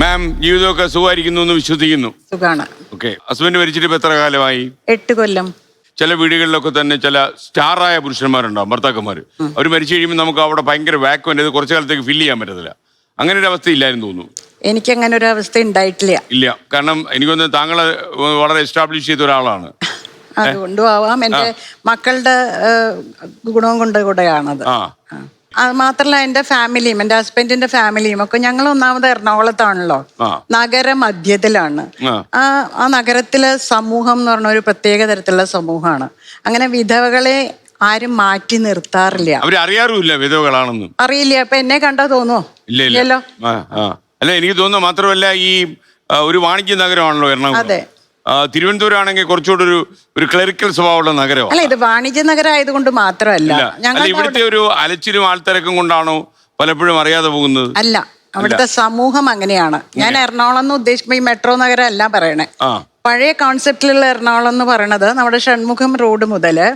മാം ജീവിതമൊക്കെ സുഖമായിരിക്കുന്നു എന്ന് വിശ്വസിക്കുന്നു. സുഖാണ്. ഓക്കെ. ഹസ്ബൻഡ് മരിച്ചിട്ട് ഇപ്പൊ എത്ര കാലമായി? 8 കൊല്ലം. ചില വീടുകളിലൊക്കെ തന്നെ ചില സ്റ്റാറായ പുരുഷന്മാരുണ്ടാവും, ഭർത്താക്കന്മാർ. അവർ മരിച്ചു കഴിയുമ്പോൾ നമുക്ക് അവിടെ ഭയങ്കര വാക്വം, ഇത് കുറച്ചു കാലത്തേക്ക് ഫില്ല് ചെയ്യാൻ പറ്റത്തില്ല. അങ്ങനെ ഒരു അവസ്ഥ ഇല്ലായിരുന്നു തോന്നുന്നു. എനിക്ക് അങ്ങനെ ഒരു അവസ്ഥ ഉണ്ടായിട്ടില്ല. ഇല്ല, കാരണം എനിക്കൊന്ന് താങ്കളെ വളരെ എസ്റ്റാബ്ലിഷ് ചെയ്ത ഒരാളാണ്. അതുകൊണ്ടും ആവാം, എന്റെ മക്കളുടെ ഗുണവും കൊണ്ട് കൂടെയാണത്. അത് മാത്രല്ല, എന്റെ ഫാമിലിയും എന്റെ ഹസ്ബൻഡിന്റെ ഫാമിലിയും ഒക്കെ ഞങ്ങൾ ഒന്നാമത് എറണാകുളത്താണല്ലോ, നഗര മധ്യത്തിലാണ്. ആ നഗരത്തിലെ സമൂഹം എന്ന് പറഞ്ഞ ഒരു പ്രത്യേക തരത്തിലുള്ള സമൂഹമാണ്. അങ്ങനെ വിധവകളെ ആരും മാറ്റി നിർത്താറില്ല. അവരറിയാറുമില്ല വിധവകളാണെന്ന്. അറിയില്ല. അപ്പൊ എന്നെ കണ്ടാ തോന്നുവോ? ഇല്ലല്ലോ. അല്ല, എനിക്ക് തോന്നുന്നു. മാത്രമല്ല, ഈ ഒരു വാണിജ്യ നഗരമാണല്ലോ എറണാകുളം. അതെ. തിരുവനന്തപുരം ആണെങ്കിൽ കുറച്ചുകൂടെ ഒരു ക്ലറിക്കൽ സ്വഭാവമുള്ള നഗരമാണ്. അല്ല, ഇത് വാണിജ്യ നഗരം ആയതുകൊണ്ട് മാത്രമല്ല. ഇവിടുത്തെ ഒരു അലച്ചിലും ആൾത്തിരക്കും കൊണ്ടാണോ പലപ്പോഴും അറിയാതെ പോകുന്നത്? അല്ല, അവിടുത്തെ സമൂഹം അങ്ങനെയാണ്. ഞാൻ എറണാകുളം എന്ന് ഉദ്ദേശിക്കുമ്പോ ഈ മെട്രോ നഗരം അല്ല പറയണേ. പഴയ കോൺസെപ്റ്റിലുള്ള എറണാകുളം എന്ന് പറയണത് നമ്മുടെ ഷൺമുഖം റോഡ് മുതല്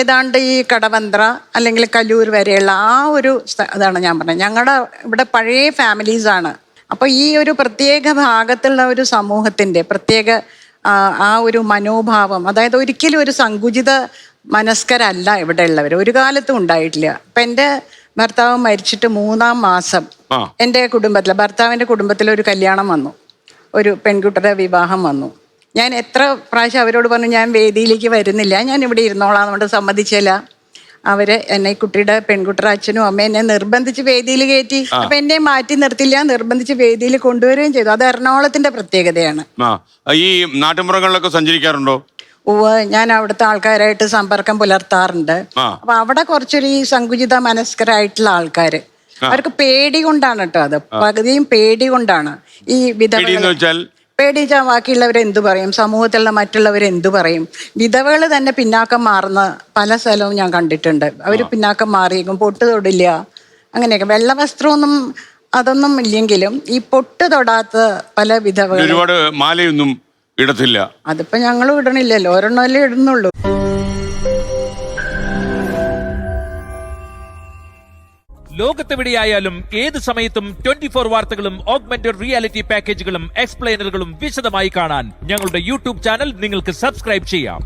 ഏതാണ്ട് ഈ കടവന്ത്ര അല്ലെങ്കിൽ കല്ലൂർ വരെയുള്ള ആ ഒരു അതാണ് ഞാൻ പറഞ്ഞത്. ഞങ്ങളുടെ ഇവിടെ പഴയ ഫാമിലീസ് ആണ്. അപ്പൊ ഈ ഒരു പ്രത്യേക ഭാഗത്തുള്ള ഒരു സമൂഹത്തിന്റെ പ്രത്യേക ആ ഒരു മനോഭാവം, അതായത് ഒരിക്കലും ഒരു സങ്കുചിത മനസ്കരല്ല ഇവിടെ ഉള്ളവർ, ഒരു കാലത്തും ഉണ്ടായിട്ടില്ല. ഇപ്പൊ എന്റെ ഭർത്താവ് മരിച്ചിട്ട് 3-ാം മാസം എൻ്റെ കുടുംബത്തിൽ, ഭർത്താവിൻ്റെ കുടുംബത്തിൽ ഒരു കല്യാണം വന്നു, ഒരു പെൺകുട്ടിയുടെ വിവാഹം വന്നു. ഞാൻ എത്ര പ്രാവശ്യം അവരോട് പറഞ്ഞു ഞാൻ വേദിയിലേക്ക് വരുന്നില്ല, ഞാൻ ഇവിടെ ഇരുന്നോളാം, നമ്മുടെ സമ്മതിച്ചില്ല. അവര് എന്നെ കുട്ടിയുടെ പെൺകുട്ടിയുടെ അച്ഛനും അമ്മയും എന്നെ നിർബന്ധിച്ച് വേദിയിൽ കയറ്റി. അപ്പൊ എന്നെ മാറ്റി നിർത്തില്ല, നിർബന്ധിച്ച് വേദിയിൽ കൊണ്ടുവരികയും ചെയ്തു. അത് എറണാകുളത്തിന്റെ പ്രത്യേകതയാണ്. ഈ നാട്ടുമ്പുറങ്ങളിലൊക്കെ സഞ്ചരിക്കാറുണ്ടോ? ഞാൻ അവിടുത്തെ ആൾക്കാരായിട്ട് സമ്പർക്കം പുലർത്താറുണ്ട്. അപ്പൊ അവിടെ കുറച്ചൊരു ഈ സങ്കുചിത മനസ്കരായിട്ടുള്ള ആൾക്കാര്, അവർക്ക് പേടി കൊണ്ടാണ് കേട്ടോ, അത് പകുതിയും പേടി കൊണ്ടാണ്. ഈ വിധവ പേടിച്ചാൽ ബാക്കിയുള്ളവരെ എന്തു പറയും, സമൂഹത്തിലുള്ള മറ്റുള്ളവരെന്തു പറയും. വിധവകൾ തന്നെ പിന്നാക്കം മാറുന്ന പല സ്ഥലവും ഞാൻ കണ്ടിട്ടുണ്ട്. അവർ പിന്നാക്കം മാറിയേക്കും, പൊട്ട് തൊടില്ല, അങ്ങനെയൊക്കെ. വെള്ള വസ്ത്രമൊന്നും അതൊന്നും ഇല്ലെങ്കിലും ഈ പൊട്ട് തൊടാത്ത പല വിധവകൾ. ഒരുപാട് മാലയൊന്നും ഇടത്തില്ല. അതിപ്പോ ഞങ്ങളും ഇടണില്ലല്ലോ, ഒരെണ്ണമല്ലേ ഇടുന്നുള്ളൂ. ലോകത്തെവിടെയായാലും ഏത് സമയത്തും 24 വാർത്തകളും ഓഗ്മെന്റഡ് റിയാലിറ്റി പാക്കേജുകളും എക്സ്പ്ലെയിനറുകളും വിശദമായി കാണാൻ ഞങ്ങളുടെ യൂട്യൂബ് ചാനൽ നിങ്ങൾക്ക് സബ്സ്ക്രൈബ് ചെയ്യാം.